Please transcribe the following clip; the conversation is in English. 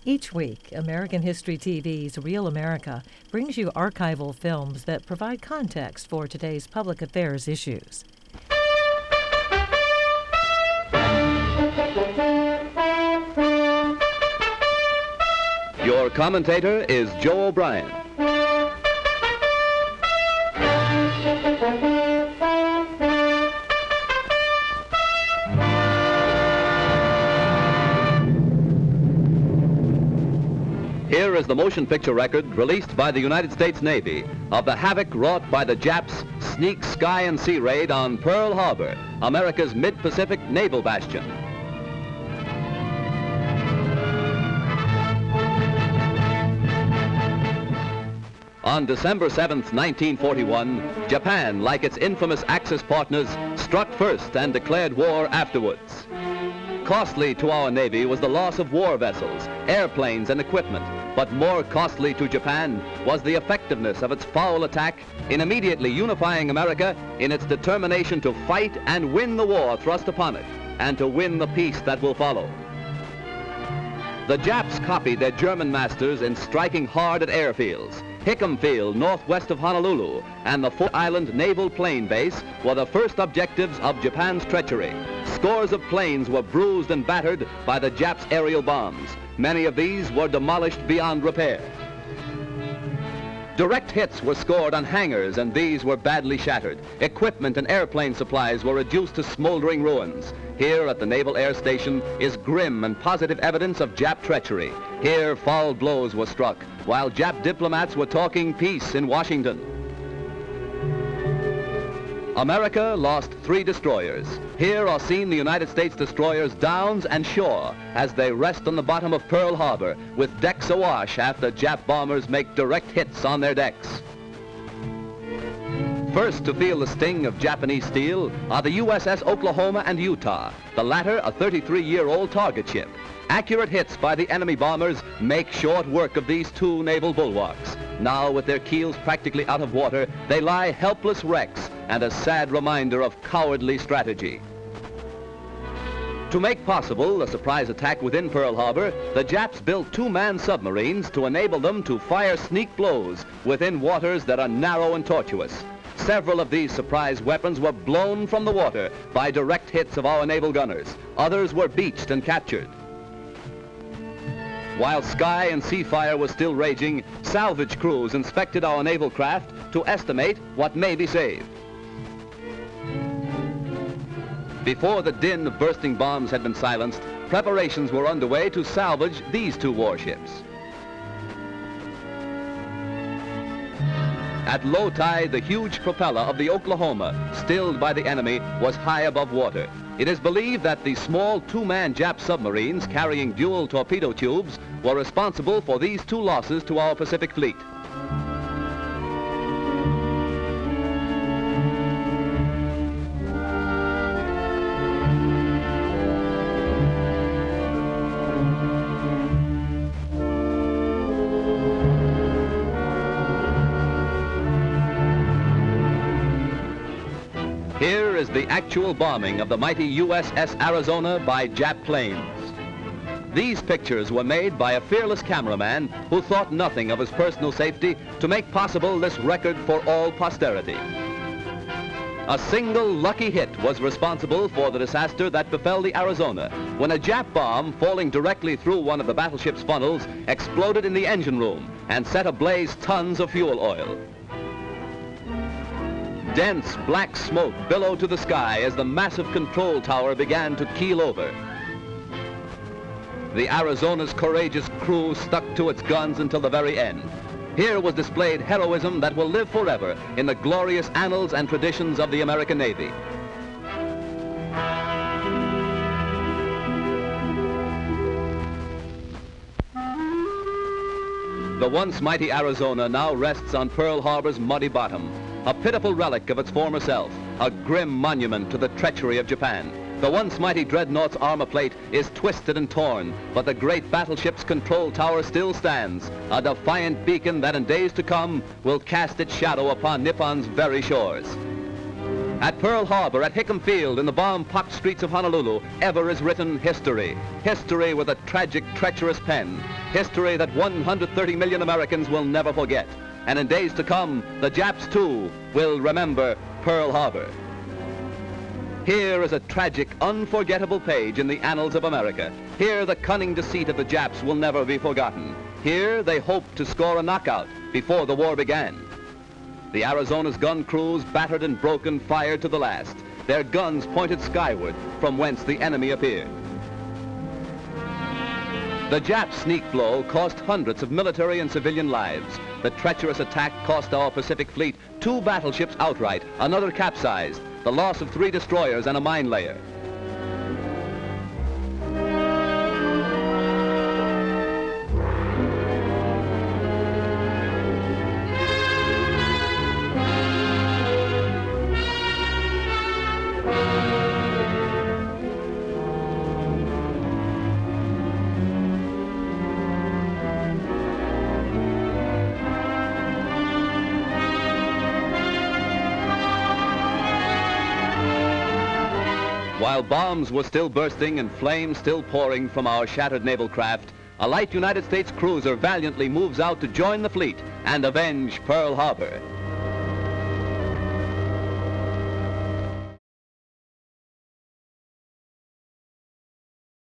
Each week, American History TV's Real America brings you archival films that provide context for today's public affairs issues. Your commentator is Joe O'Brien. Here is the motion picture record released by the United States Navy of the havoc wrought by the Japs' sneak sky and sea raid on Pearl Harbor, America's mid-Pacific naval bastion. On December 7th, 1941, Japan, like its infamous Axis partners, struck first and declared war afterwards. Costly to our Navy was the loss of war vessels, airplanes, and equipment, but more costly to Japan was the effectiveness of its foul attack in immediately unifying America in its determination to fight and win the war thrust upon it, and to win the peace that will follow. The Japs copied their German masters in striking hard at airfields. Hickam Field, northwest of Honolulu, and the Fort Island Naval Plane Base were the first objectives of Japan's treachery. Scores of planes were bruised and battered by the Japs' aerial bombs. Many of these were demolished beyond repair. Direct hits were scored on hangars, and these were badly shattered. Equipment and airplane supplies were reduced to smoldering ruins. Here at the Naval Air Station is grim and positive evidence of Jap treachery. Here foul blows were struck, while Jap diplomats were talking peace in Washington. America lost 3 destroyers. Here are seen the United States destroyers Downs and Shaw as they rest on the bottom of Pearl Harbor with decks awash after Jap bombers make direct hits on their decks. First to feel the sting of Japanese steel are the USS Oklahoma and Utah, the latter a 33-year-old target ship. Accurate hits by the enemy bombers make short work of these 2 naval bulwarks. Now, with their keels practically out of water, they lie helpless wrecks and a sad reminder of cowardly strategy. To make possible the surprise attack within Pearl Harbor, the Japs built 2-man submarines to enable them to fire sneak blows within waters that are narrow and tortuous. Several of these surprise weapons were blown from the water by direct hits of our naval gunners. Others were beached and captured. While sky and sea fire was still raging, salvage crews inspected our naval craft to estimate what may be saved. Before the din of bursting bombs had been silenced, preparations were underway to salvage these 2 warships. At low tide, the huge propeller of the Oklahoma, stilled by the enemy, was high above water. It is believed that the small 2-man Jap submarines carrying dual torpedo tubes were responsible for these 2 losses to our Pacific fleet. Here is the actual bombing of the mighty USS Arizona by Jap planes. These pictures were made by a fearless cameraman who thought nothing of his personal safety to make possible this record for all posterity. A single lucky hit was responsible for the disaster that befell the Arizona when a Jap bomb falling directly through one of the battleship's funnels exploded in the engine room and set ablaze tons of fuel oil. Dense black smoke billowed to the sky as the massive control tower began to keel over. The Arizona's courageous crew stuck to its guns until the very end. Here was displayed heroism that will live forever in the glorious annals and traditions of the American Navy. The once mighty Arizona now rests on Pearl Harbor's muddy bottom, a pitiful relic of its former self, a grim monument to the treachery of Japan. The once mighty dreadnought's armor plate is twisted and torn, but the great battleship's control tower still stands, a defiant beacon that in days to come will cast its shadow upon Nippon's very shores. At Pearl Harbor, at Hickam Field, in the bomb-pocked streets of Honolulu, ever is written history. History with a tragic, treacherous pen. history that 130 million Americans will never forget. And in days to come, the Japs, too, will remember Pearl Harbor. Here is a tragic, unforgettable page in the annals of America. Here, the cunning deceit of the Japs will never be forgotten. Here, they hoped to score a knockout before the war began. The Arizona's gun crews, battered and broken, fired to the last. Their guns pointed skyward, from whence the enemy appeared. The Japs' sneak blow cost hundreds of military and civilian lives. The treacherous attack cost our Pacific Fleet 2 battleships outright, another capsized, the loss of 3 destroyers and a mine layer. While bombs were still bursting and flames still pouring from our shattered naval craft, a light United States cruiser valiantly moves out to join the fleet and avenge Pearl Harbor.